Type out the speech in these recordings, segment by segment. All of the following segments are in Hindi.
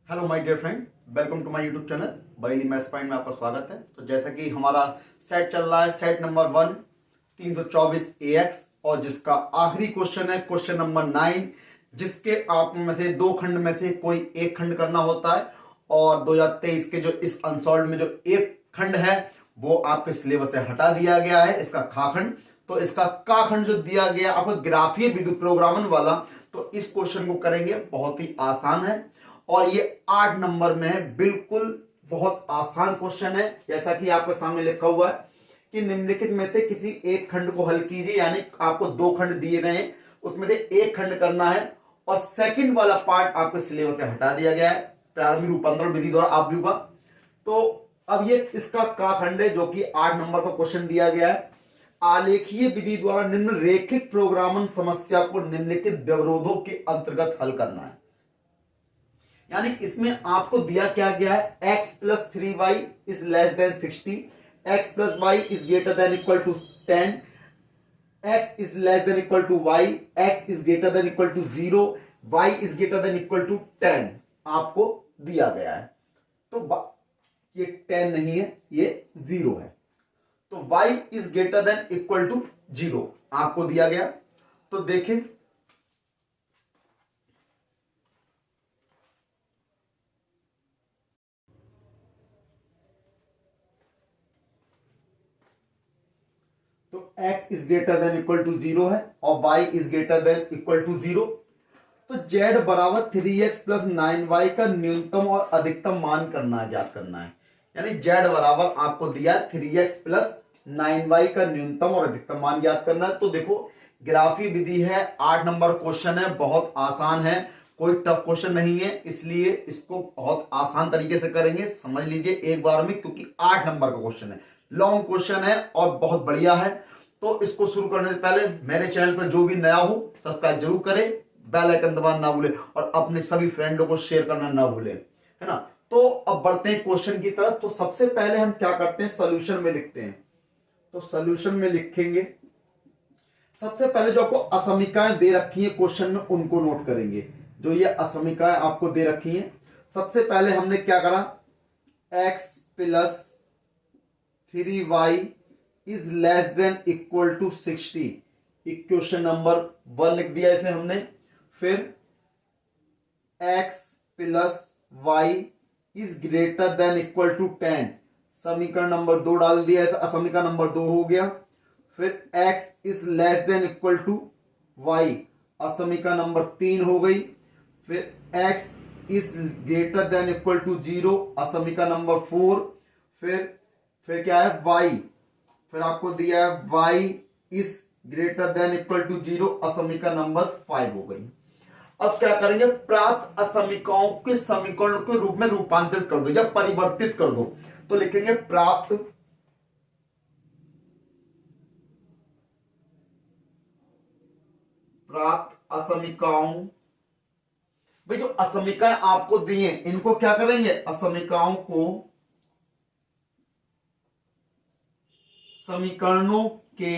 Hello my dear friend, welcome to my YouTube channel Bareilly maths point में आपका स्वागत है। तो जैसा कि हमारा सेट चल रहा है, सेट नंबर 1 324 AX, और जिसका आखिरी क्वेश्चन है क्वेश्चन नंबर 9, जिसके आप में से दो खंड में से कोई एक खंड करना होता है। और 2023 के जो इस अनसॉल्व में जो एक खंड है वो आपके सिलेबस से हटा दिया गया है, इसका खा खंड। तो इसका का खंड जो दिया गया आपको ग्राफीय विद्युत प्रोग्रामन वाला, तो इस क्वेश्चन को करेंगे, बहुत ही आसान है और ये 8 नंबर में है। बिल्कुल बहुत आसान क्वेश्चन है। जैसा कि आपके सामने लिखा हुआ है कि निम्नलिखित में से किसी एक खंड को हल कीजिए, यानी आपको दो खंड दिए गए हैं, उसमें से एक खंड करना है और सेकंड वाला पार्ट आपके सिलेबस से हटा दिया गया है, प्रारंभिक रूपांतरण विधि द्वारा आप भी होगा। तो अब ये इसका का खंड है जो कि 8 नंबर का क्वेश्चन दिया गया है। आलेखीय विधि द्वारा निम्नरेखित प्रोग्रामन समस्या को निम्नलिखित व्यवरोधों के अंतर्गत हल करना है। यानी इसमें आपको दिया क्या गया है, x plus 3y is less than 60, x plus y is greater than equal to 10, x is less than equal to y, x is greater than equal to 0, y is greater than equal to 10 आपको दिया गया है। तो ये 10 नहीं है, ये 0 है। तो y is greater than equal to 0 आपको दिया गया। तो देखें, तो x is greater than equal to 0 है और y is greater than equal to 0। तो z बराबर 3x प्लस 9y का न्यूनतम और अधिकतम मान ज्ञात करना है। यानी z बराबर आपको दिया 3x प्लस 9y का न्यूनतम और अधिकतम मान ज्ञात करना है। तो देखो, ग्राफी विधि है, 8 नंबर क्वेश्चन है, बहुत आसान है, कोई टफ क्वेश्चन नहीं है, इसलिए इसको बहुत आसान तरीके से करेंगे। समझ लीजिए एक बार में, क्योंकि 8 नंबर का क्वेश्चन है, लॉन्ग क्वेश्चन है और बहुत बढ़िया है। तो इसको शुरू करने से पहले मेरे चैनल पर जो भी नया हो सब्सक्राइब जरूर करें, बेल आइकन दबाना ना भूलें और अपने सभी फ्रेंडों को शेयर करना ना भूलें, है ना। तो अब बढ़ते हैं क्वेश्चन की तरफ। तो सबसे पहले हम क्या करते हैं, सॉल्यूशन में लिखते हैं। तो सॉल्यूशन में लिखेंगे, सबसे पहले जो आपको असमीकाएं दे रखी है क्वेश्चन में उनको नोट करेंगे। जो ये असमीकाएं आपको दे रखी हैं, सबसे पहले हमने क्या करा, x plus 3y is less than equal to 60, equation number 1 लिख दिया इसे हमने। फिर x plus y is greater than equal to 10, समीकरण नंबर 2 डाल दिया, ऐसा समीकरण नंबर 2 हो गया। फिर x is less than equal to y, असमीकरण नंबर 3 हो गई। फिर x is greater than equal to 0, असमीकरण नंबर 4। फिर क्या है, y, फिर आपको दिया है y is greater than equal to 0, असमीकरण नंबर 5 हो गई। अब क्या करेंगे, प्राप्त असमीकरणों के समीकरण के रूप में रूपांतरित कर दो या परिवर्तित कर दो। तो लिखेंगे प्राप्त असमीकरणों, भाई जो असमीकरण आपको दिए इनको क्या करेंगे, असमीकरणों को समीकरणों के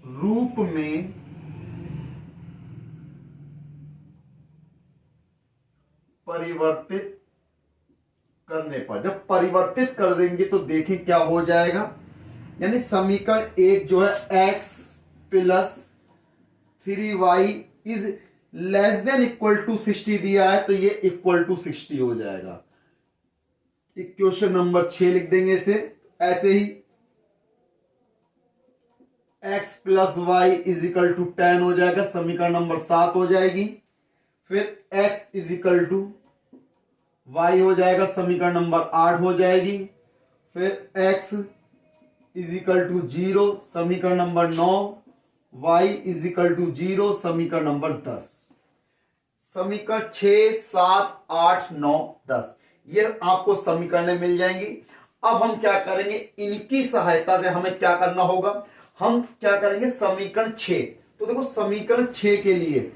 रूप में परिवर्तित करने पर, जब परिवर्तित कर देंगे तो देखें क्या हो जाएगा। यानी समीकरण एक जो है x plus 3y is less than equal to 60 दिया है, तो ये इक्वल टू 60 हो जाएगा। इक्वेशन नंबर 6 लिख देंगे इसे ऐसे ही, x plus Y is equal to 10 हो जाएगा, समीकरण नंबर 7 हो जाएगी। फिर x is equal to y हो जाएगा, समीकरण नंबर 8 हो जाएगी। फिर x इज इक्वल टू 0, समीकरण number 9, y is equal to 0, समीकरण नंबर 10। समीकरण 6, 7, 8, 9, 10 ये आपको समीकरण मिल जाएंगी। अब हम क्या करेंगे, इनकी सहायता से हमें क्या करना होगा, हम क्या करेंगे, समीकरण 6। तो देखो समीकरण 6 के लिए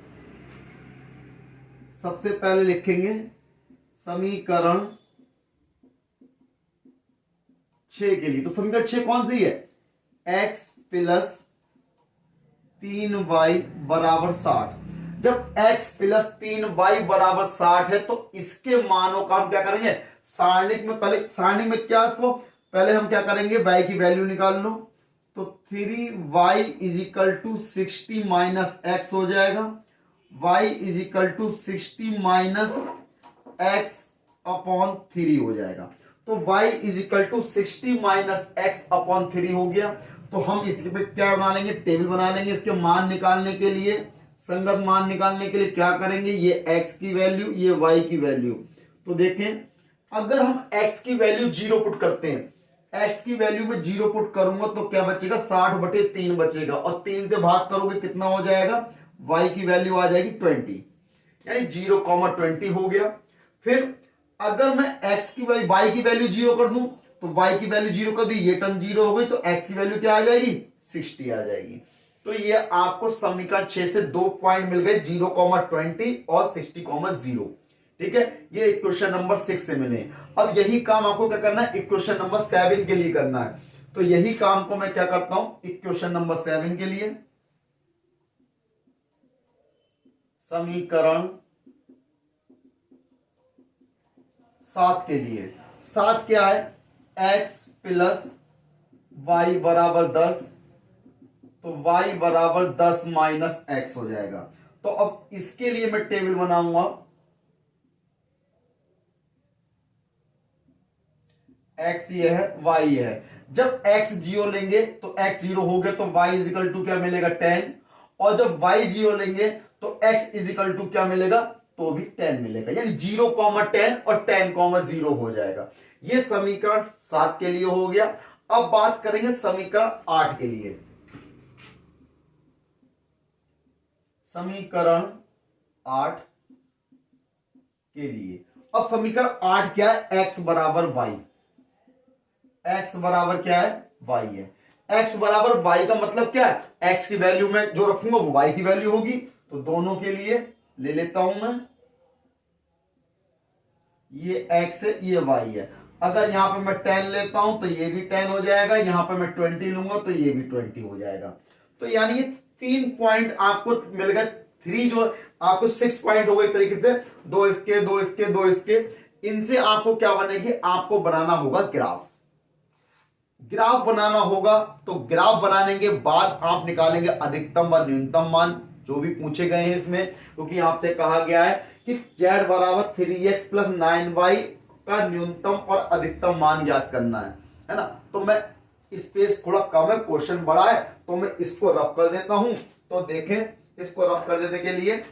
सबसे पहले लिखेंगे समीकरण 6 के लिए। तो समीकरण 6 कौन सी है, x प्लस 3y बराबर 60। जब x प्लस 3y बराबर 60 है तो इसके मानों का हम क्या करेंगे, सारणिक में, पहले सारणिक में क्या, इसको पहले हम क्या करेंगे, y की वैल्यू निकाल लो, तो 3y is equal to 60 minus X हो जाएगा, y is equal to 60 minus X upon 3 हो जाएगा। तो y is equal to 60 minus X upon 3 हो गया। तो हम इसके पे क्या बना लेंगे, टेबल बना लेंगे। इसके मान निकालने के लिए, संगत मान निकालने के लिए क्या करेंगे, ये x की वैल्यू, ये y की वैल्यू। तो देखें, अगर हम x की वैल्यू 0 पुट करते हैं, x की वैल्यू में 0 पुट करूंगा तो क्या बचेगा, 60/3 बचेगा, और 3 से भाग करोगे कितना हो जाएगा, y की वैल्यू आ जाएगी 20, यानी 0,20 हो गया। फिर अगर मैं x की वैल्यू, y की वैल्यू 0 कर दूं तो y की वैल्यू 0 कर दी, ये टर्म 0 हो गई, तो x की वैल्यू क्या आ जाएगी, 60 आ जाएगी। तो ये आपको समीकरण 6 से 2 पॉइंट मिल गए, 0,20 और 60,0। ठीक है, ये इक्वेशन नंबर 6 से मिले। अब यही काम आपको क्या करना है, इक्वेशन नंबर 7 के लिए करना है। तो यही काम को मैं क्या करता हूं, इक्वेशन नंबर 7 के लिए, समीकरण 7 के लिए, 7 क्या है, x प्लस वाई बराबर 10, तो y बराबर 10 माइनस एक्स हो जाएगा। तो अब इसके लिए मैं टेबल बनाऊंगा, x ये है, y ये है। जब x 0 लेंगे तो x 0 हो गया, तो y इज इक्वल टू क्या मिलेगा, 10, और जब y 0 लेंगे तो x इज इक्वल टू क्या मिलेगा, तो भी 10 मिलेगा, यानी 0,10 और 10,0 हो जाएगा। ये समीकरण 7 के लिए हो गया। अब बात करेंगे समीकरण 8 के लिए। समीकरण 8 के लिए, अब समीकरण 8 क्या है, x बराबर y, x बराबर क्या है, y है। x बराबर y का मतलब क्या है, x की वैल्यू में जो रखूंगा वो y की वैल्यू होगी। तो दोनों के लिए ले लेता हूं मैं, ये x है, ये y है। अगर यहां पे मैं 10 लेता हूं तो ये भी 10 हो जाएगा, यहां पे मैं 20 लूंगा तो ये भी 20 हो जाएगा। तो यानी ये 3 पॉइंट आपको मिल गए, 3 जो आपको 6 पॉइंट हो गए एक तरीके से, 2 इसके, 2 इसके, 2 इसके। इनसे आपको क्या बनेगी, आपको बनाना होगा ग्राफ। ग्राफ बनाना होगा, तो ग्राफ बनाने के बाद आप निकालेंगे अधिकतम व न्यूनतम मान जो भी पूछे गए हैं इसमें, क्योंकि आपसे कहा गया है कि z बराबर 3x प्लस 9y का न्यूनतम और अधिकतम मान ज्ञात करना है ना। तो मैं स्पेस थोड़ा कम है, क्वेश्चन बड़ा है, तो मैं इसको रफ कर देता हूं। तो देखें, इसको रफ कर देने के लिए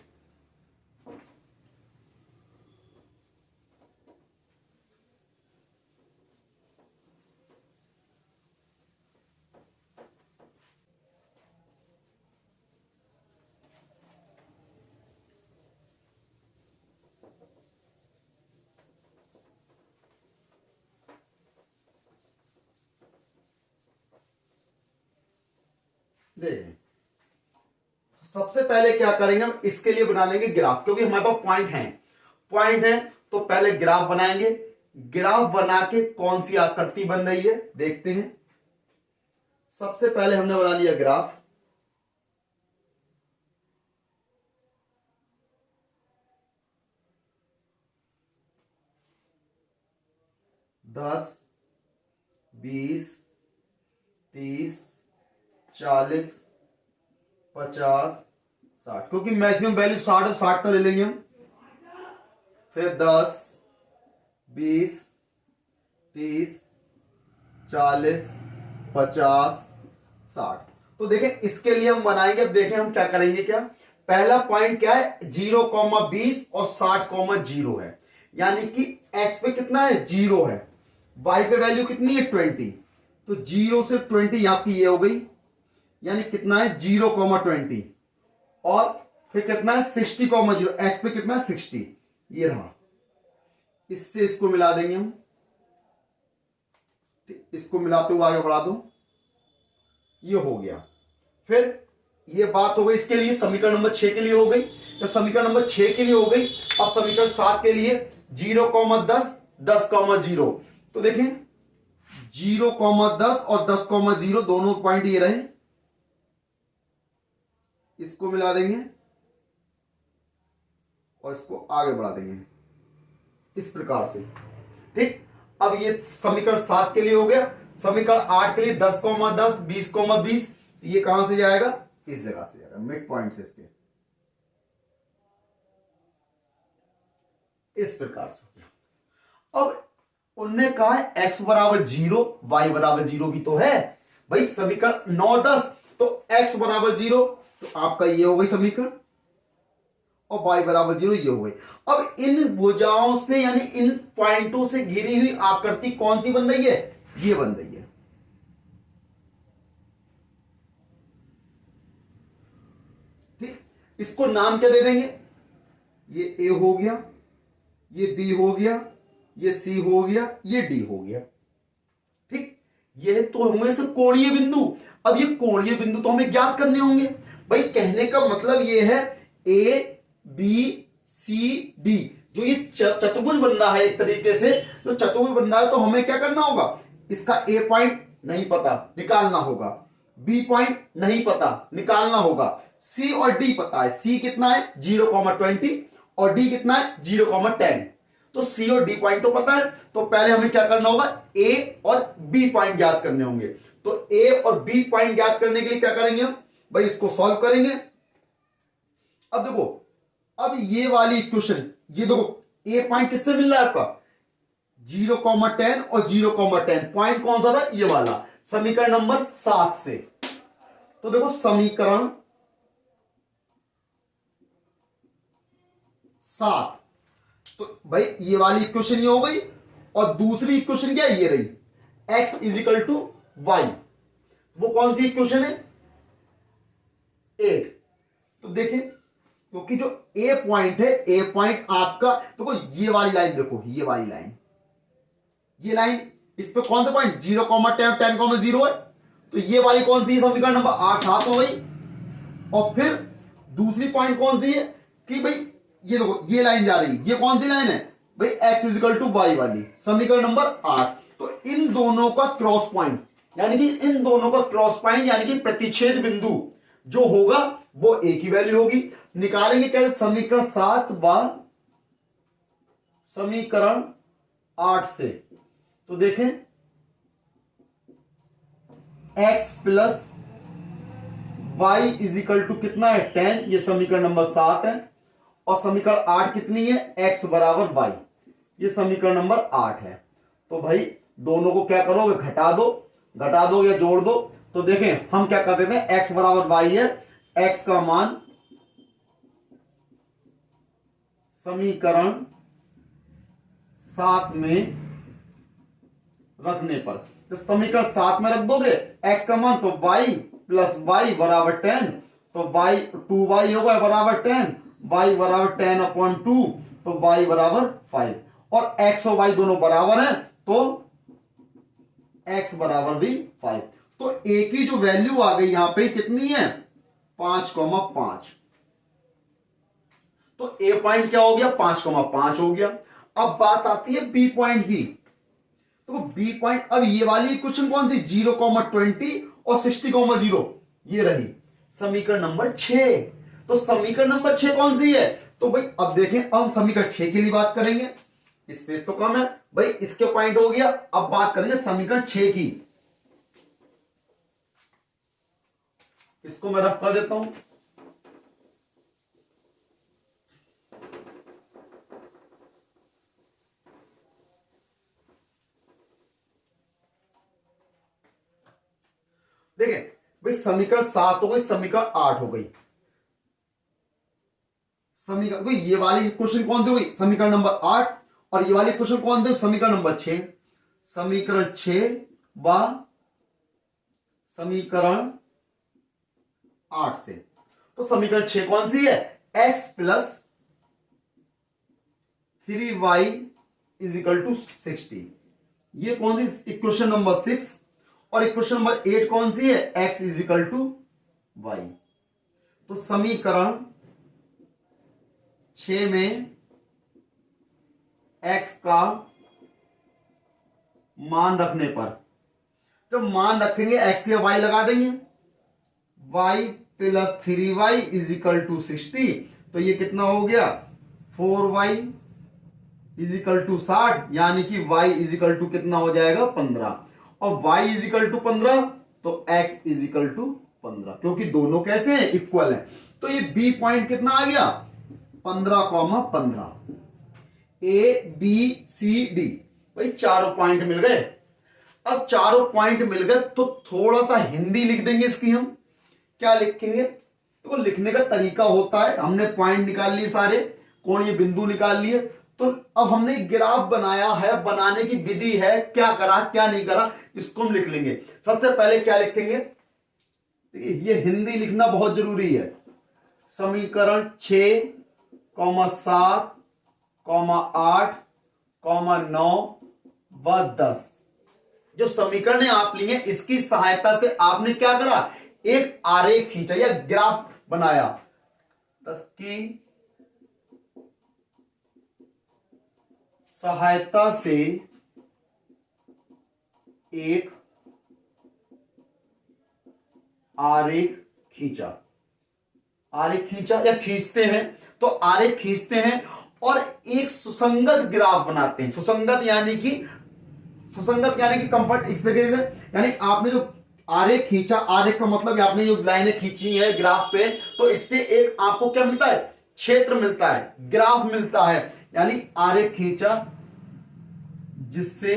देखें, सबसे पहले क्या करेंगे, हम इसके लिए बना लेंगे ग्राफ, क्योंकि हमारे पास पॉइंट है। तो पहले ग्राफ बनाएंगे। ग्राफ बना के कौन सी आकृति बन रही है देखते हैं। सबसे पहले हमने बना लिया ग्राफ, दस, 20, 30, 40, 50, 60, क्योंकि मैक्सिमम वैल्यू 60 है, 60 तो ले लेंगे हम। फिर 10, 20, 30, 40, 50, 60। तो देखें, इसके लिए हम बनाएंगे। अब देखें हम क्या करेंगे, क्या पहला पॉइंट क्या है, 0,20 और 60,0 है, यानी कि x पे कितना है, 0 है, y पे वैल्यू कितनी है, 20। तो 0 से 20 आपकी ये हो गई, यानी कितना है, 0,20, और फिर कितना है, 60,0, x पे कितना है, 60, ये रहा। इससे इसको मिला देंगे हम, इसको मिलाते हुए आगे बढ़ा दो, ये हो गया। फिर ये बात हो गई, इसके लिए समीकरण नंबर 6 के लिए हो गई। तो समीकरण नंबर 6 के लिए हो गई। अब समीकरण 7 के लिए 0,10, 10,0। तो देखें, 0,10 और 10,0 दोनों पॉइंट ये रहे, इसको मिला देंगे, और इसको आगे बढ़ा देंगे इस प्रकार से। ठीक, अब ये समीकरण 7 के लिए हो गया। समीकरण 8 के लिए 10, 10, 20, 20, ये कहां से जाएगा, इस जगह से जाएगा, मिड पॉइंट से इसके, इस प्रकार से हो गया। अब उनने कहा है x बराबर 0, y बराबर 0 भी तो है भाई। समीकरण 9, 10, तो x बराबर 0 तो आपका ये हो गई समीकरण, और y बराबर 0 ये हो गई। अब इन भुजाओं से यानी इन पॉइंटों से घिरी हुई आकृति कौन सी बन रही है, ये बन रही है। ठीक, इसको नाम क्या दे देंगे, ये a हो गया, ये b हो गया, ये c हो गया, ये d हो गया। ठीक, ये तो होंगे सब कोणीय बिंदु। अब ये कोणीय बिंदु तो हमें ज्ञात करने होंगे भाई। कहने का मतलब ये है a b c d, जो ये चतुर्भुज बन रहा है एक तरीके से, जो चतुर्भुज बन रहा है, तो हमें क्या करना होगा, इसका a पॉइंट नहीं पता, निकालना होगा, b पॉइंट नहीं पता, निकालना होगा, c और d पता है। c कितना है 0,20 और d कितना है 0,10, तो c और d पॉइंट तो पता है। तो पहले हमें क्या करना होगा, a और b पॉइंट ज्ञात करने होंगे। तो a और b पॉइंट ज्ञात करने के लिए क्या करेंगे हम भाई, इसको सॉल्व करेंगे। अब देखो, अब ये वाली इक्वेशन, ये देखो a पॉइंट किससे मिल रहा है आपका, 0,10 और 0,10, पॉइंट कौन सा था, ये वाला, समीकरण नंबर 7 से। तो देखो समीकरण 7, तो भाई ये वाली इक्वेशन ये हो गई, और दूसरी इक्वेशन क्या है, ये रही, x इजिकल टू वाई। वो कौन सी इक्वेशन है, 8। तो देखें, क्योंकि जो a पॉइंट है, a पॉइंट आपका देखो, ये वाली लाइन देखो, ये वाली लाइन, ये लाइन, इस पे कौन सा पॉइंट 0,10, 10,0 है, तो ये वाली कौन सी है, समीकरण नंबर 8, 7 हो गई। और फिर दूसरी पॉइंट कौन सी है कि भाई ये देखो, ये लाइन जा रही है, ये कौन सी लाइन है भाई, x इजिकल टू वाई वाली, समीकरण नंबर 8। तो इन दोनों का क्रॉस पॉइंट, यानी कि इन दोनों का क्रॉस पॉइंट यानी कि प्रतिच्छेद बिंदु जो होगा वो एक ही वैल्यू होगी। निकालेंगे कैसे, समीकरण 7 बार समीकरण 8 से। तो देखें, x plus y is equal to कितना है 10, ये समीकरण नंबर 7 है। और समीकरण 8 कितनी है, x बराबर y, ये समीकरण नंबर 8 है। तो भाई दोनों को क्या करोगे, घटा दो या जोड़ दो। तो देखें हम क्या कर देते हैं, x बराबर y है, x का मान समीकरण 7 में रखने पर, तो समीकरण 7 में रख दोगे x का मान, तो y प्लस y बराबर 10, तो y 2y होगा बराबर 10, y बराबर 10/2, तो y बराबर 5, और x और y दोनों बराबर हैं, तो x बराबर भी 5। तो a की जो वैल्यू आ गई यहां पे कितनी है, 5,5। तो a पॉइंट क्या हो गया, 5,5 हो गया। अब बात आती है b पॉइंट की। तो b पॉइंट, अब ये वाली क्वेश्चन कौन सी, 0,20 और 60,0, ये रही समीकरण नंबर 6। तो समीकरण नंबर 6 कौन सी है, तो भाई अब देखें, अब हम समीकरण 6 के लिए बात करेंगे, स्पेस तो कम है भाई, इसके पॉइंट हो गया। अब बात करेंगे समीकरण 6 की, इसको मैं रफ कर देता हूं। देखें भाई, समीकरण 7 हो गई, समीकरण 8 हो गई, समीकरण तो ये वाली क्वेश्चन कौन सी हुई, समीकरण नंबर 8, और ये वाली क्वेश्चन कौन सी, समीकरण नंबर 6। समीकरण 6 व समीकरण 8 से। तो समीकरण 6 कौन सी है, x plus 3y is equal to 60, ये कौन सी इक्वेशन नंबर 6। और इक्वेशन नंबर 8 कौन सी है, x इजिकल टू वाई। तो समीकरण 6 में x का मान रखने पर, जब मान रखेंगे x के y लगा देंगे, y plus 3y is equal to 60, तो ये कितना हो गया 4y इज इक्वल टू 60, यानी कि y इज इक्वल टू कितना हो जाएगा 15, और y इज इक्वल टू 15 तो x इज इक्वल टू 15, क्योंकि दोनों कैसे हैं, इक्वल हैं। तो ये b पॉइंट कितना आ गया 15,15, ए बी सी डी, भाई चारों पॉइंट मिल गए। अब चारों पॉइंट मिल गए तो थोड़ा सा हिंदी लिख देंगे इसकी हम। क्या लिखेंगे, तो लिखने का तरीका होता है, हमने पॉइंट निकाल लिए सारे, कोणीय बिंदु निकाल लिए, तो अब हमने ग्राफ बनाया है, बनाने की विधि है, क्या करा क्या नहीं करा इसको हम लिख लेंगे। सबसे पहले क्या लिखेंगे, देखिए ये हिंदी लिखना बहुत जरूरी है। समीकरण 6, 7, 8, 9 व 10 जो समीकरण आप लिए इसकी सहायता से आपने क्या करा, एक आरेख खींचा या ग्राफ बनाया। 10 की सहायता से एक आरेख खींचा, आरेख खींचा या खींचते हैं, तो आरेख खींचते हैं और एक सुसंगत ग्राफ बनाते हैं। सुसंगत यानी कि कंफर्ट इस तरीके से, यानी आपने जो आरेख खींचा, आरेख का मतलब आपने जो लाइनें खींची है ग्राफ पे, तो इससे एक आपको क्या मिलता है, क्षेत्र मिलता है, ग्राफ मिलता है। यानी आरेख खींचा जिससे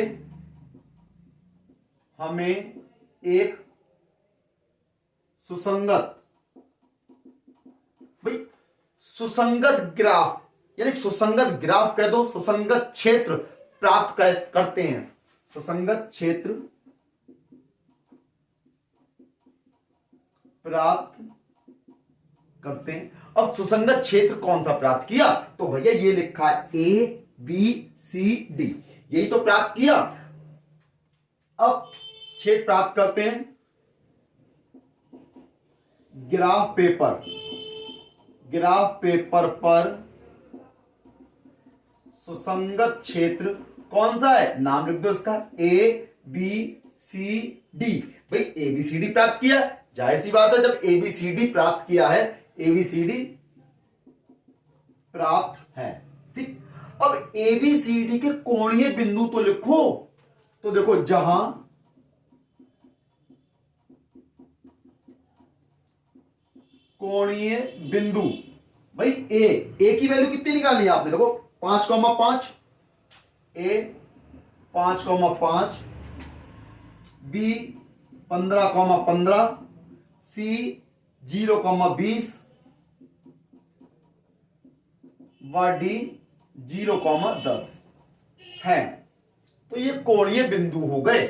हमें एक सुसंगत, भाई सुसंगत ग्राफ, यानी सुसंगत ग्राफ कह दो, सुसंगत क्षेत्र प्राप्त करते हैं। सुसंगत क्षेत्र प्राप्त करते हैं। अब सुसंगत क्षेत्र कौन सा प्राप्त किया, तो भैया ये लिखा है ए बी सी डी, यही तो प्राप्त किया। अब क्षेत्र प्राप्त करते हैं ग्राफ पेपर पर सुसंगत क्षेत्र कौन सा है, नाम लिख दो इसका, ए बी सी डी। भाई ए बी सी डी प्राप्त किया, जाहिर सी बात है जब ए बी सी डी प्राप्त किया है, ए बी सी डी प्राप्त है, ठीक। अब ए बी सी डी के कोणीय बिंदु तो लिखो, तो देखो जहां कोणीय बिंदु, भाई ए की वैल्यू कितनी निकालनी है आपने, देखो 5,5, ए 5,5, बी 15,15, सी 0,20 व डी 0,10 है। तो ये कोणीय बिंदु हो गए।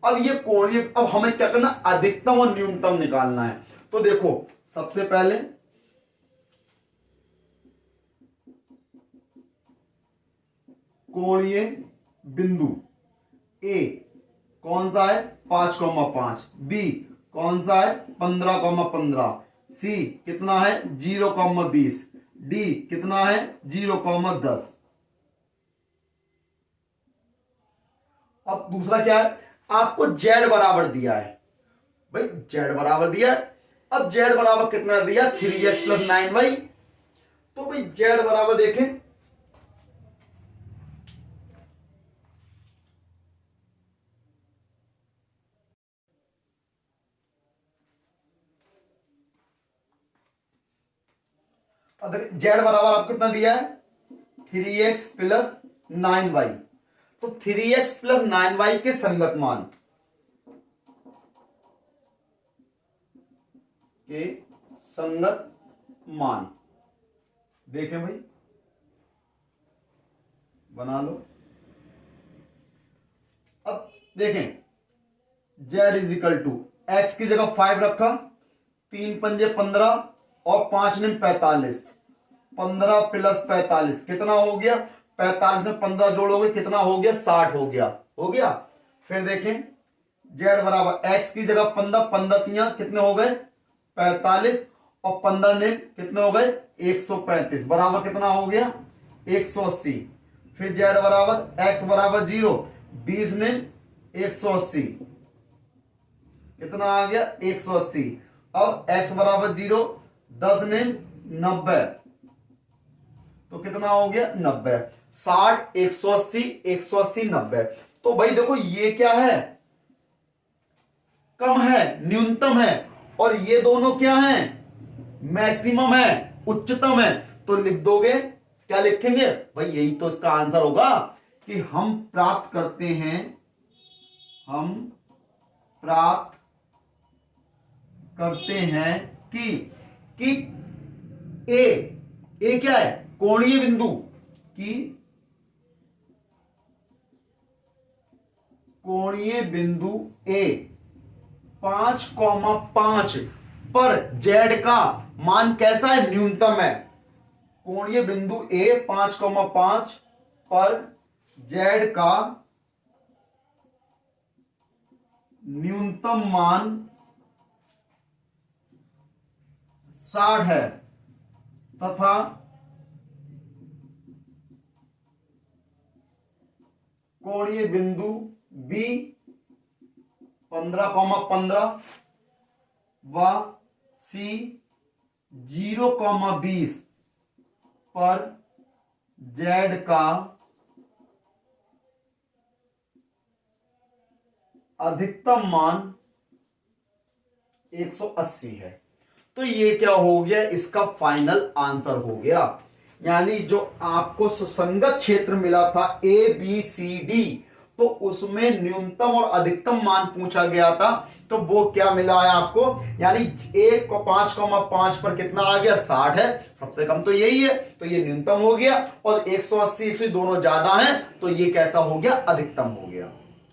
अब हमें क्या करना, अधिकतम और न्यूनतम निकालना है। तो देखो सबसे पहले कोणीय बिंदु ए कौन सा है 5,5, बी कौन सा है 15,15, सी कितना है 0,20, डी कितना है 0,10। अब दूसरा क्या है, आपको जेड बराबर दिया है, भाई जेड बराबर दिया है। अब जेड बराबर कितना दिया, 3x + 9y। तो भाई जेड बराबर देखें, जेड बराबर आपको कितना दिया है 3x + 9y। तो 3x + 9y के संगत मान देखें भाई, बना लो। अब देखें z = x की जगह 5 रखा, 3 पंजे 15 और 5 निम 45, 15 + 45 कितना हो गया, 45 में 15 जोड़ोगे कितना हो गया, 60 हो गया। फिर देखें z बराबर x की जगह 15, 15 तियां कितने हो गए 45 और 15 निम कितने हो गए 135, बराबर कितना हो गया 180। फिर z बराबर x बराबर 0, 20 निम 180 कितना आ गया 180। अब x बराबर 0, 10 निम 90 तो कितना हो गया 90। 60 180 180 90। तो भाई देखो ये क्या है, कम है, न्यूनतम है, और ये दोनों क्या है, मैक्सिमम है, उच्चतम है। तो लिख दोगे, क्या लिखेंगे भाई, यही तो इसका आंसर होगा कि हम प्राप्त करते हैं, हम प्राप्त करते हैं कि ए क्या है, कोणीय बिंदु, कि कोणीय बिंदु ए 5,5 पर जेड का मान कैसा है, न्यूनतम है। कोणीय बिंदु ए 5,5 पर जेड का न्यूनतम मान 60 है तथा कोणीय बिंदु बी 15,15 व सी 0,20 पर जेड का अधिकतम मान 180 है। तो ये क्या हो गया, इसका फाइनल आंसर हो गया। यानी जो आपको सुसंगत क्षेत्र मिला था ए बी सी डी, तो उसमें न्यूनतम और अधिकतम मान पूछा गया था, तो वो क्या मिला है आपको, यानी 5,5 पर कितना आ गया, 60 है, सबसे कम तो यही है, तो ये न्यूनतम हो गया, और 180 से दोनों ज्यादा हैं, तो ये कैसा हो गया, अधिकतम हो गया,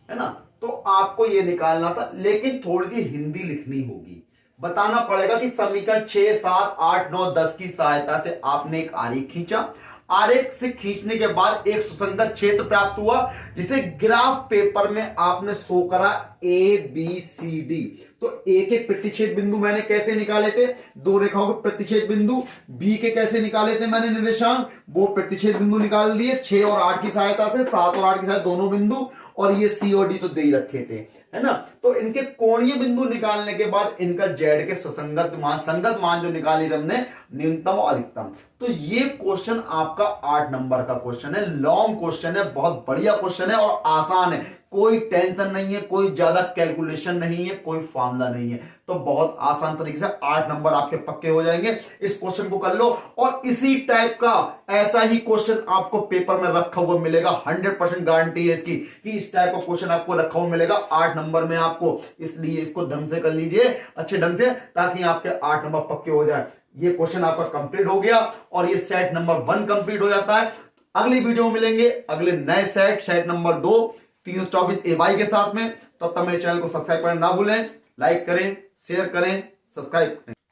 है ना। तो आपको ये निकालना था, लेकिन थोड़ी सी हिंदी लिखनी होगी, बताना पड़ेगा कि समीकरण 6, 7, 8, 9, 10 की सहायता से आपने एक आरेख खींचा, आरेख से खींचने के बाद एक सुसंगत क्षेत्र प्राप्त हुआ, जिसे ग्राफ पेपर में आपने शो करा ए बी सी डी। तो ए के प्रतिच्छेद बिंदु मैंने कैसे निकाले थे, दो रेखाओं के प्रतिच्छेद बिंदु, बी के कैसे निकाले थे मैंने निर्देशांक, वो प्रतिच्छेद बिंदु निकाल दिए 6 और 8 की सहायता से, 7 और 8 की सहायता दोनों बिंदु, और ये सी और डी तो दे ही रखे थे, है ना। तो इनके कोणीय बिंदु निकालने के बाद इनका जेड के सुसंगत मान, संगत मान जो निकाले थे हमने, न्यूनतम और अधिकतम। तो ये क्वेश्चन आपका 8 नंबर का क्वेश्चन है, लॉन्ग क्वेश्चन है, बहुत बढ़िया क्वेश्चन है और आसान है, कोई टेंशन नहीं है, कोई ज्यादा कैलकुलेशन नहीं है, कोई फॉर्मूला नहीं है, तो बहुत आसान तरीके से 8 नंबर आपके पक्के हो जाएंगे। इस क्वेश्चन को कर लो, और इसी टाइप का ऐसा ही क्वेश्चन आपको पेपर में रखा हुआ मिलेगा, 100% गारंटी है इसकी कि इस टाइप का क्वेश्चन आपको रखा हुआ मिलेगा 8 नंबर में आपको। इसलिए इसको ढंग से कर लीजिए, अच्छे ढंग से, ताकि आपके 8 नंबर पक्के हो जाए। ये क्वेश्चन आपका कंप्लीट हो गया, और ये सेट नंबर 1 कंप्लीट हो जाता है। अगली वीडियो में मिलेंगे अगले नए सेट नंबर 2 324 AY के साथ में। तब तक मेरे चैनल को सब्सक्राइब करना ना भूलें, लाइक करें, शेयर करें, सब्सक्राइब करें।